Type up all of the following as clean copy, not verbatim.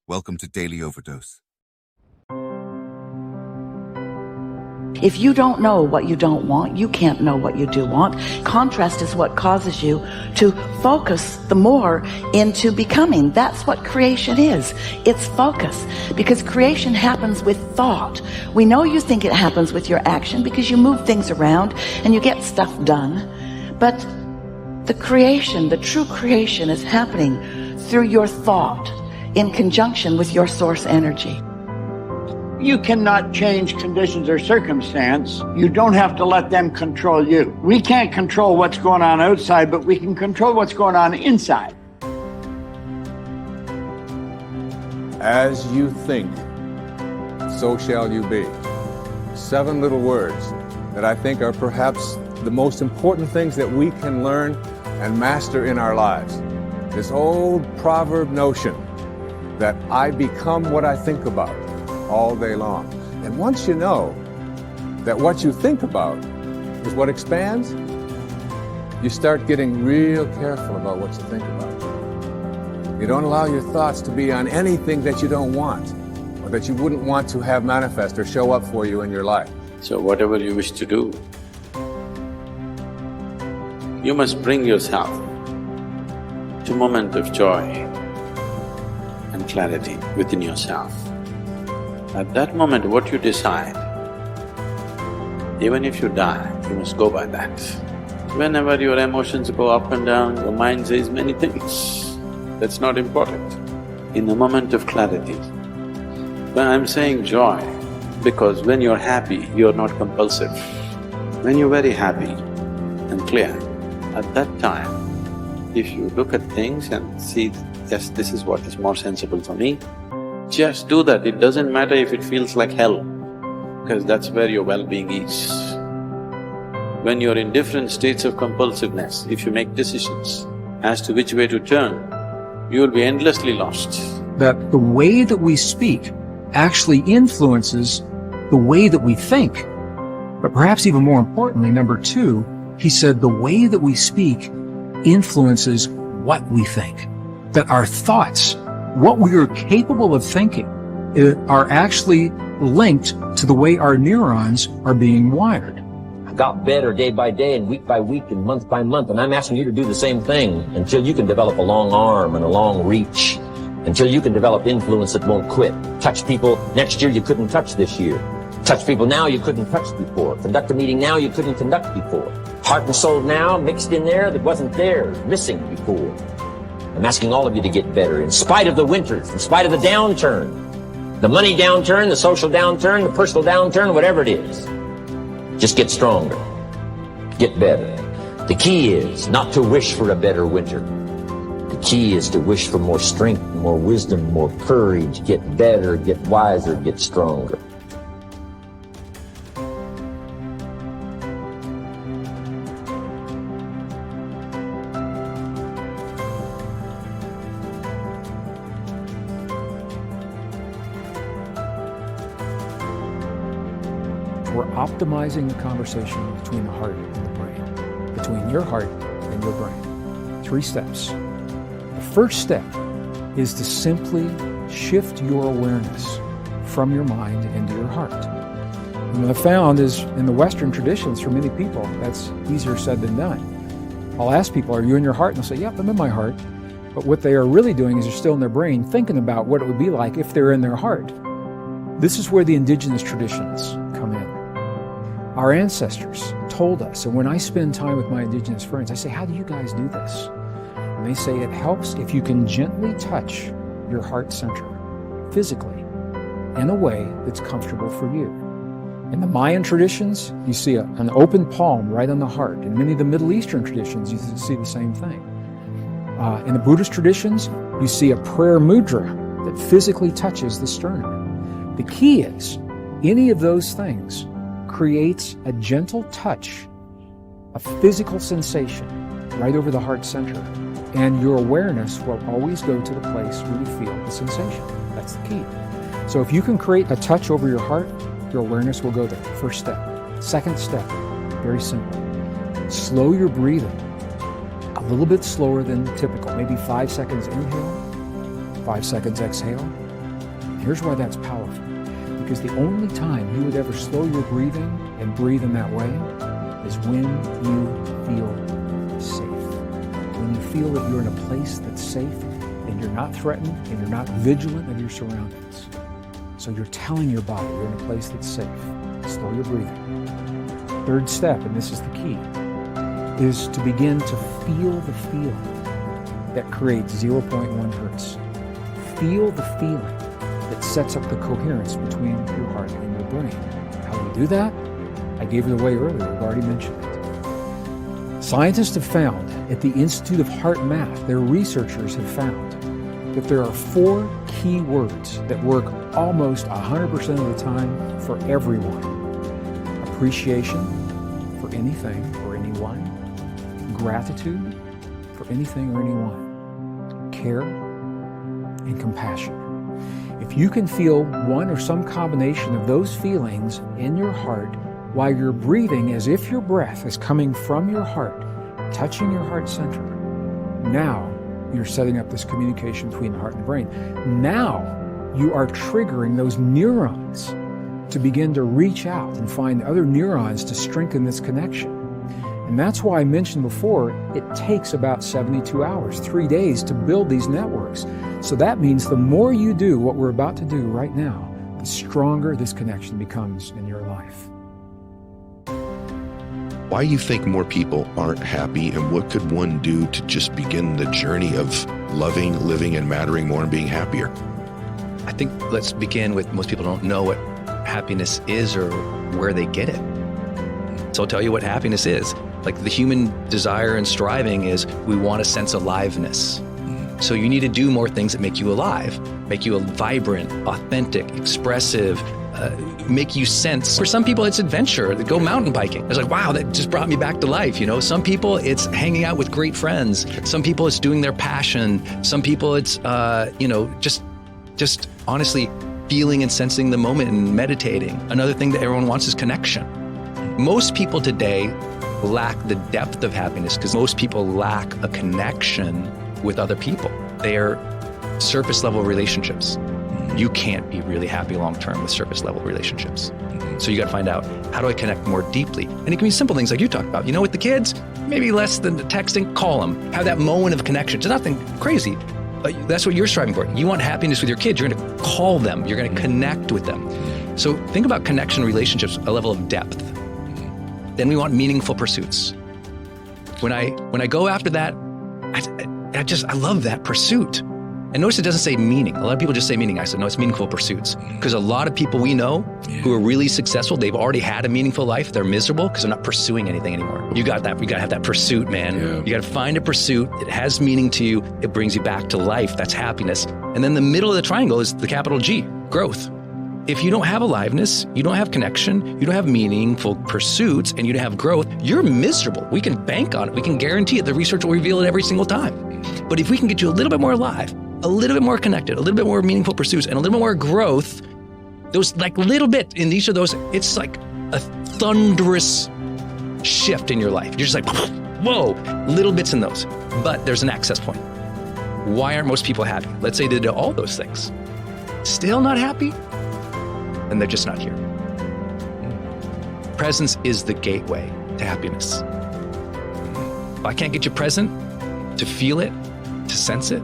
Welcome to Daily Overdose. If you don't know what you don't want, you can't know what you do want. Contrast is what causes you to focus the more into becoming. That's what creation is. It's focus. Because creation happens with thought. We know you think it happens with your action because you move things around and you get stuff done. But the creation, the true creation, is happening through your thought in conjunction with your source energy. You cannot change conditions or circumstance. You don't have to let them control you. We can't control what's going on outside, but we can control what's going on inside. As you think, so shall you be. 7 little words that I think are perhaps the most important things that we can learn and master in our lives. This old proverb notion that I become what I think about all day long. And once you know that what you think about is what expands, you start getting real careful about what you think about. You don't allow your thoughts to be on anything that you don't want or that you wouldn't want to have manifest or show up for you in your life. So whatever you wish to do, you must bring yourself to a moment of joy and clarity within yourself. At that moment, what you decide, even if you die, you must go by that. Whenever your emotions go up and down, your mind says many things. That's not important. In the moment of clarity, when I'm saying joy, because when you're happy, you're not compulsive. When you're very happy and clear, at that time, if you look at things and see, yes, this is what is more sensible for me, just do that. It doesn't matter if it feels like hell, because that's where your well-being is. When you're in different states of compulsiveness, if you make decisions as to which way to turn, you'll be endlessly lost. That the way that we speak actually influences the way that we think. But perhaps even more importantly, number 2, he said the way that we speak influences what we think. That our thoughts, what we are capable of thinking, are actually linked to the way our neurons are being wired. I got better day by day and week by week and month by month, and I'm asking you to do the same thing until you can develop a long arm and a long reach, until you can develop influence that won't quit. Touch people next year you couldn't touch this year. Touch people now you couldn't touch before. Conduct a meeting now you couldn't conduct before. Heart and soul now mixed in there that wasn't there, missing before. I'm asking all of you to get better in spite of the winters, in spite of the downturn, the money downturn, the social downturn, the personal downturn, whatever it is. Just get stronger, get better. The key is not to wish for a better winter. The key is to wish for more strength, more wisdom, more courage, get better, get wiser, get stronger. We're optimizing the conversation between the heart and the brain, between your heart and your brain. 3 steps. The first step is to simply shift your awareness from your mind into your heart. And what I found is in the Western traditions, for many people, that's easier said than done. I'll ask people, are you in your heart? And they'll say, yep, I'm in my heart. But what they are really doing is they're still in their brain thinking about what it would be like if they're in their heart. This is where the indigenous traditions come in. Our ancestors told us, and when I spend time with my indigenous friends, I say, how do you guys do this? And they say it helps if you can gently touch your heart center, physically, in a way that's comfortable for you. In the Mayan traditions, you see an open palm right on the heart. In many of the Middle Eastern traditions, you see the same thing. In the Buddhist traditions, you see a prayer mudra that physically touches the sternum. The key is, any of those things creates a gentle touch, a physical sensation right over the heart center, and your awareness will always go to the place where you feel the sensation. That's the key. So if you can create a touch over your heart, your awareness will go there. First step. Second step, very simple. Slow your breathing a little bit slower than typical, maybe 5 seconds inhale, 5 seconds exhale, Here's why that's powerful. Because the only time you would ever slow your breathing and breathe in that way is when you feel safe. When you feel that you're in a place that's safe and you're not threatened and you're not vigilant of your surroundings. So you're telling your body you're in a place that's safe. Slow your breathing. Third step, and this is the key, is to begin to feel the feeling that creates 0.1 hertz. Feel the feeling that sets up the coherence between your heart and your brain. How do you do that? I gave it away earlier. We've already mentioned it. Scientists have found, at the Institute of Heart Math, their researchers have found that there are 4 key words that work almost 100% of the time for everyone. Appreciation for anything or anyone. Gratitude for anything or anyone. Care and compassion. If you can feel one or some combination of those feelings in your heart while you're breathing as if your breath is coming from your heart, touching your heart center, now you're setting up this communication between the heart and the brain. Now you are triggering those neurons to begin to reach out and find other neurons to strengthen this connection. And that's why I mentioned before, it takes about 72 hours, 3 days to build these networks. So that means the more you do what we're about to do right now, the stronger this connection becomes in your life. Why do you think more people aren't happy, and what could one do to just begin the journey of loving, living, and mattering more and being happier? I think let's begin with most people don't know what happiness is or where they get it. So I'll tell you what happiness is. Like the human desire and striving is we want a sense of aliveness. So you need to do more things that make you alive, make you vibrant, authentic, expressive, make you sense. For some people, it's adventure. They go mountain biking. It's like, wow, that just brought me back to life. You know, some people it's hanging out with great friends. Some people it's doing their passion. Some people it's, just honestly feeling and sensing the moment and meditating. Another thing that everyone wants is connection. Most people today lack the depth of happiness because most people lack a connection with other people. They are surface level relationships. You can't be really happy long term with surface level relationships. So you got to find out, how do I connect more deeply? And it can be simple things like you talked about. You know, with the kids, maybe less than the texting, call them. Have that moment of connection. It's nothing crazy. That's what you're striving for. You want happiness with your kids. You're going to call them. You're going to connect with them. So think about connection relationships, a level of depth. Then we want meaningful pursuits. When I go after that, I love that pursuit. And notice it doesn't say meaning. A lot of people just say meaning. I said, no, it's meaningful pursuits. Because a lot of people we know who are really successful, they've already had a meaningful life. They're miserable because they're not pursuing anything anymore. You got that. You got to have that pursuit, man. Yeah. You got to find a pursuit. It has meaning to you. It brings you back to life. That's happiness. And then the middle of the triangle is the capital G, growth. If you don't have aliveness, you don't have connection, you don't have meaningful pursuits, and you don't have growth, you're miserable. We can bank on it. We can guarantee it. The research will reveal it every single time. But if we can get you a little bit more alive, a little bit more connected, a little bit more meaningful pursuits, and a little bit more growth, those like little bit in each of those, it's like a thunderous shift in your life. You're just like, whoa, little bits in those. But there's an access point. Why aren't most people happy? Let's say they did all those things. Still not happy? And they're just not here. Presence is the gateway to happiness. If I can't get you present, to feel it, to sense it,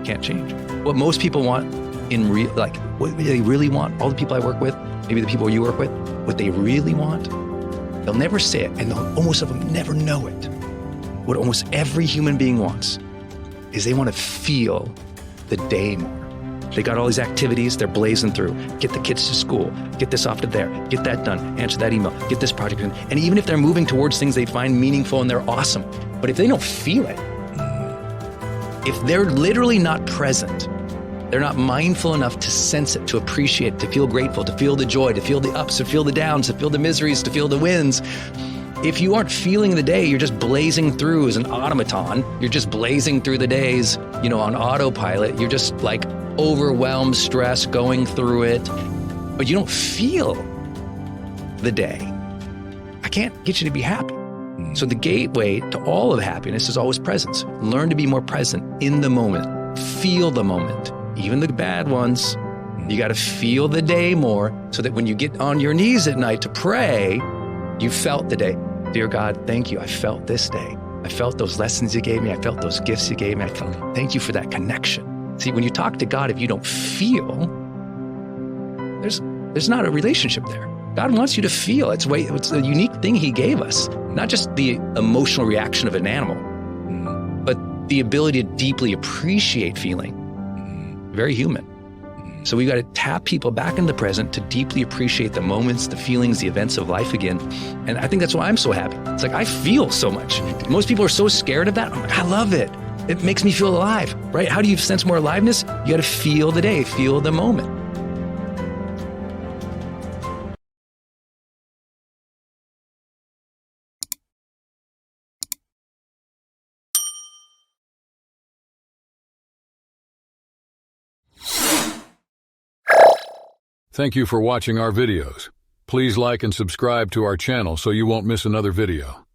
can't change. What most people want in real, like what they really want, all the people I work with, maybe the people you work with, what they really want, they'll never say it, and almost of them never know it. What almost every human being wants is they want to feel the day more. They got all these activities, they're blazing through. Get the kids to school, get this off to there, get that done, answer that email, get this project done. And even if they're moving towards things they find meaningful and they're awesome, but if they don't feel it, if they're literally not present, they're not mindful enough to sense it, to appreciate it, to feel grateful, to feel the joy, to feel the ups, to feel the downs, to feel the miseries, to feel the wins. If you aren't feeling the day, you're just blazing through as an automaton. You're just blazing through the days, on autopilot. You're just like overwhelmed, stressed, going through it, but you don't feel the day. I can't get you to be happy. So the gateway to all of happiness is always presence. Learn to be more present in the moment. Feel the moment, even the bad ones. You got to feel the day more so that when you get on your knees at night to pray, you felt the day. Dear God, thank you. I felt this day. I felt those lessons you gave me. I felt those gifts you gave me. Thank you for that connection. See, when you talk to God, if you don't feel, there's not a relationship there. God wants you to feel. It's a unique thing he gave us. Not just the emotional reaction of an animal, but the ability to deeply appreciate feeling. Very human. So we got to tap people back in the present to deeply appreciate the moments, the feelings, the events of life again. And I think that's why I'm so happy. It's like I feel so much. Most people are so scared of that. I'm like, I love it. It makes me feel alive, right? How do you sense more aliveness? You got to feel the day, feel the moment. Thank you for watching our videos. Please like and subscribe to our channel so you won't miss another video.